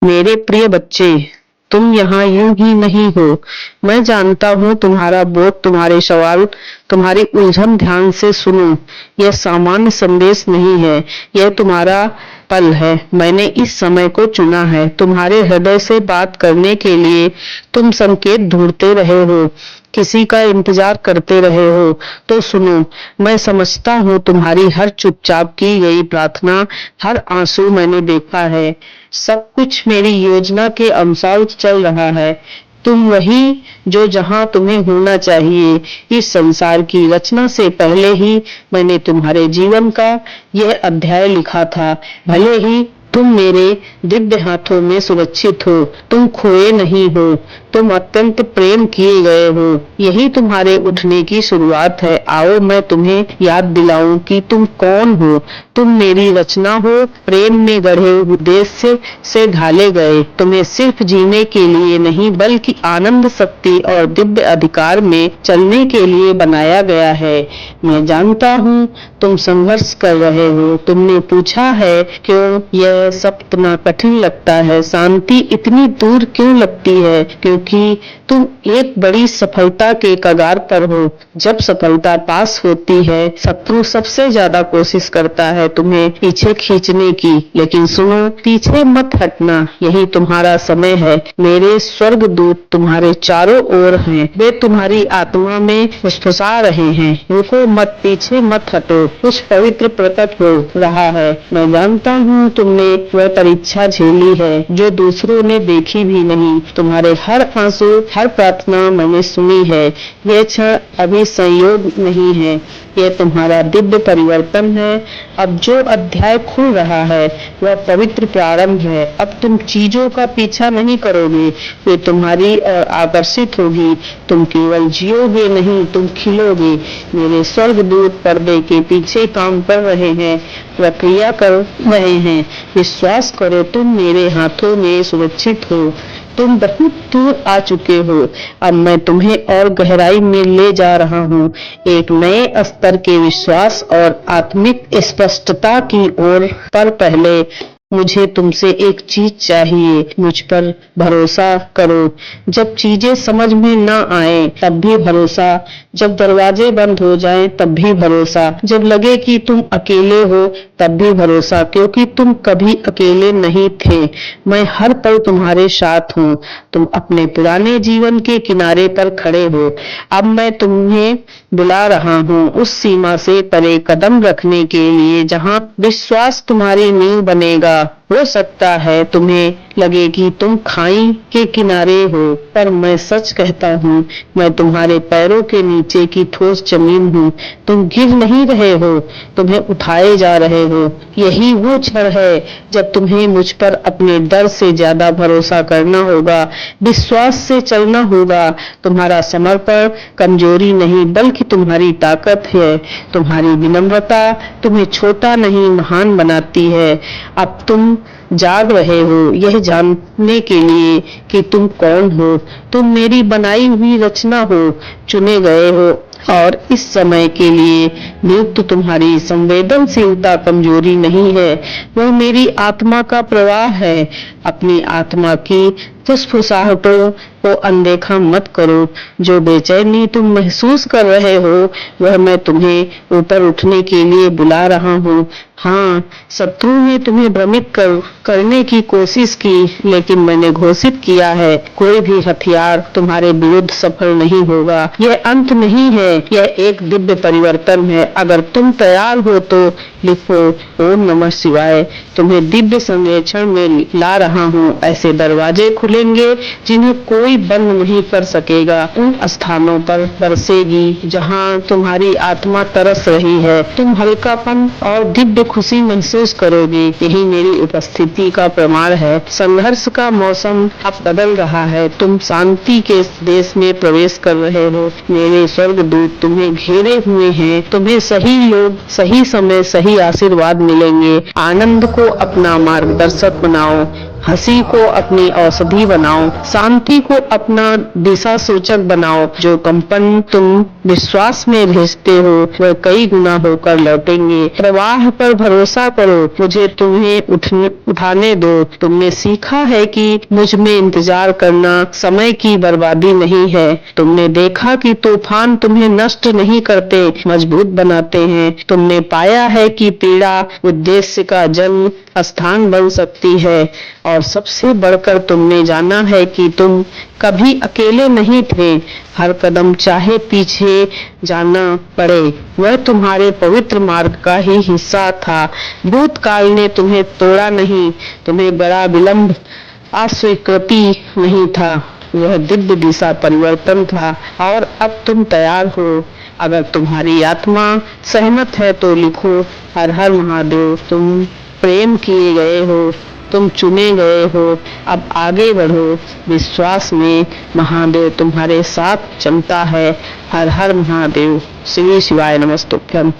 मेरे प्रिय बच्चे, तुम यहाँ यूं ही नहीं हो। मैं जानता हूँ तुम्हारा बोध, तुम्हारे सवाल, तुम्हारी उलझन। ध्यान से सुनो। यह सामान्य संदेश नहीं है, यह तुम्हारा पल है। मैंने इस समय को चुना है तुम्हारे हृदय से बात करने के लिए। तुम संकेत ढूंढते रहे हो, किसी का इंतजार करते रहे हो। तो सुनो, मैं समझता हूँ तुम्हारी हर चुपचाप की गई प्रार्थना, हर आंसू मैंने देखा है। सब कुछ मेरी योजना के अनुसार चल रहा है। तुम वही जो जहां तुम्हें होना चाहिए। इस संसार की रचना से पहले ही मैंने तुम्हारे जीवन का यह अध्याय लिखा था। भले ही तुम मेरे दिव्य हाथों में सुरक्षित हो, तुम खोए नहीं हो, तुम अत्यंत प्रेम किए गए हो। यही तुम्हारे उठने की शुरुआत है। आओ मैं तुम्हें याद दिलाऊं कि तुम कौन हो। तुम मेरी रचना हो, प्रेम में गढ़े उद्देश्य से ढाले गए। तुम्हें सिर्फ जीने के लिए नहीं, बल्कि आनंद, शक्ति और दिव्य अधिकार में चलने के लिए बनाया गया है। मैं जानता हूँ तुम संघर्ष कर रहे हो। तुमने पूछा है क्यों यह सब इतना कठिन लगता है, शांति इतनी दूर क्यों लगती है। क्योंकि तुम एक बड़ी सफलता के कगार पर हो। जब सफलता पास होती है, शत्रु सबसे ज्यादा कोशिश करता है तुम्हें पीछे खींचने की। लेकिन सुनो, पीछे मत हटना, यही तुम्हारा समय है। मेरे स्वर्गदूत तुम्हारे चारों ओर हैं, वे तुम्हारी आत्मा में फुसफुसा रहे हैं। रुको मत, पीछे मत हटो, कुछ पवित्र प्रकट हो रहा है। मैं जानता हूँ तुमने वह परीक्षा झेली है जो दूसरों ने देखी भी नहीं। तुम्हारे हर आंसू, हर प्रार्थना मैंने सुनी है। यह क्षण अभी संयोग नहीं है, यह तुम्हारा दिव्य परिवर्तन है। अब जो अध्याय खुल रहा है वह पवित्र प्रारंभ है। अब तुम चीजों का पीछा नहीं करोगे, वे तुम्हारी ओर आकर्षित होगी। तुम केवल जियोगे नहीं, तुम खिलोगे। मेरे स्वर्गदूत पर्दे के पीछे काम कर रहे हैं, प्रक्रिया कर रहे हैं। विश्वास करो, तुम मेरे हाथों में सुरक्षित हो। तुम बहुत दूर आ चुके हो। अब मैं तुम्हें और गहराई में ले जा रहा हूँ, एक नए स्तर के विश्वास और आत्मिक स्पष्टता की ओर। पर पहले मुझे तुमसे एक चीज चाहिए, मुझ पर भरोसा करो। जब चीजें समझ में न आए तब भी भरोसा, जब दरवाजे बंद हो जाएं तब भी भरोसा, जब लगे कि तुम अकेले हो तब भी भरोसा, क्योंकि तुम कभी अकेले नहीं थे। मैं हर पल तुम्हारे साथ हूँ। तुम अपने पुराने जीवन के किनारे पर खड़े हो। अब मैं तुम्हें बुला रहा हूँ उस सीमा से परे कदम रखने के लिए जहाँ विश्वास तुम्हारी नींव बनेगा। हो सकता है तुम्हें लगे कि तुम खाई के किनारे हो, पर मैं सच कहता हूँ, मैं तुम्हारे पैरों के नीचे की ठोस जमीन हूँ। तुम गिर नहीं रहे हो, तुम्हें उठाए जा रहे हो। यही वो क्षण है जब तुम्हें मुझ पर अपने डर से ज्यादा भरोसा करना होगा, विश्वास से चलना होगा। तुम्हारा समर्पण कमजोरी नहीं, बल्कि तुम्हारी ताकत है। तुम्हारी विनम्रता तुम्हें छोटा नहीं, महान बनाती है। अब तुम जाग रहे हो, यह जानने के लिए कि तुम कौन हो। तुम मेरी बनाई हुई रचना हो, चुने गए हो, और इस समय के लिए नियुक्त। तुम्हारी संवेदनशीलता कमजोरी नहीं है, वह मेरी आत्मा का प्रवाह है। अपनी आत्मा की फुसफुसाहटों को अनदेखा मत करो। जो बेचैनी तुम महसूस कर रहे हो, वह मैं तुम्हें ऊपर उठने के लिए बुला रहा हूँ। हाँ, शत्रु ने तुम्हें भ्रमित करने की कोशिश की, लेकिन मैंने घोषित किया है, कोई भी हथियार तुम्हारे विरुद्ध सफल नहीं होगा। यह अंत नहीं है, यह एक दिव्य परिवर्तन है। अगर तुम तैयार हो तो लिखो, ओम नमः शिवाय। तुम्हें दिव्य संरक्षण में ला रहा हूँ। ऐसे दरवाजे खुलेंगे जिन्हें कोई बंद नहीं कर सकेगा। उन स्थानों पर बरसेगी जहाँ तुम्हारी आत्मा तरस रही है। तुम हल्कापन और दिव्य खुशी महसूस करोगे। यही मेरी उपस्थिति का प्रमाण है। संघर्ष का मौसम अब बदल रहा है। तुम शांति के देश में प्रवेश कर रहे हो। मेरे स्वर्गदूत तुम्हें घेरे हुए हैं। तुम्हें सही लोग, सही समय, सही आशीर्वाद मिलेंगे। आनंद को अपना मार्गदर्शक बनाओ। हंसी को अपनी औषधि बनाओ, शांति को अपना दिशा सूचक बनाओ। जो कंपन तुम विश्वास में भेजते हो वह कई गुना होकर लौटेंगे। प्रवाह पर भरोसा करो, मुझे तुम्हें उठाने दो। तुमने सीखा है कि मुझ में इंतजार करना समय की बर्बादी नहीं है। तुमने देखा कि तूफान तुम्हें नष्ट नहीं करते, मजबूत बनाते हैं। तुमने पाया है कि पीड़ा उद्देश्य का जन्म स्थान बन सकती है, और सबसे बढ़कर तुमने जाना है कि तुम कभी अकेले नहीं थे। हर कदम चाहे पीछे जाना पड़े, वह तुम्हारे पवित्र मार्ग का ही हिस्सा था। भूतकाल ने तुम्हें तोड़ा नहीं, तुम्हें बड़ा विलंब अस्वीकृति नहीं था, वह दिव्य दिशा परिवर्तन था। और अब तुम तैयार हो। अगर तुम्हारी आत्मा सहमत है तो लिखो, हर हर महादेव। तुम प्रेम किए गए हो, तुम चुने गए हो। अब आगे बढ़ो विश्वास में, महादेव तुम्हारे साथ चलता है। हर हर महादेव। श्री शिवाय नमस्तुभ्यम।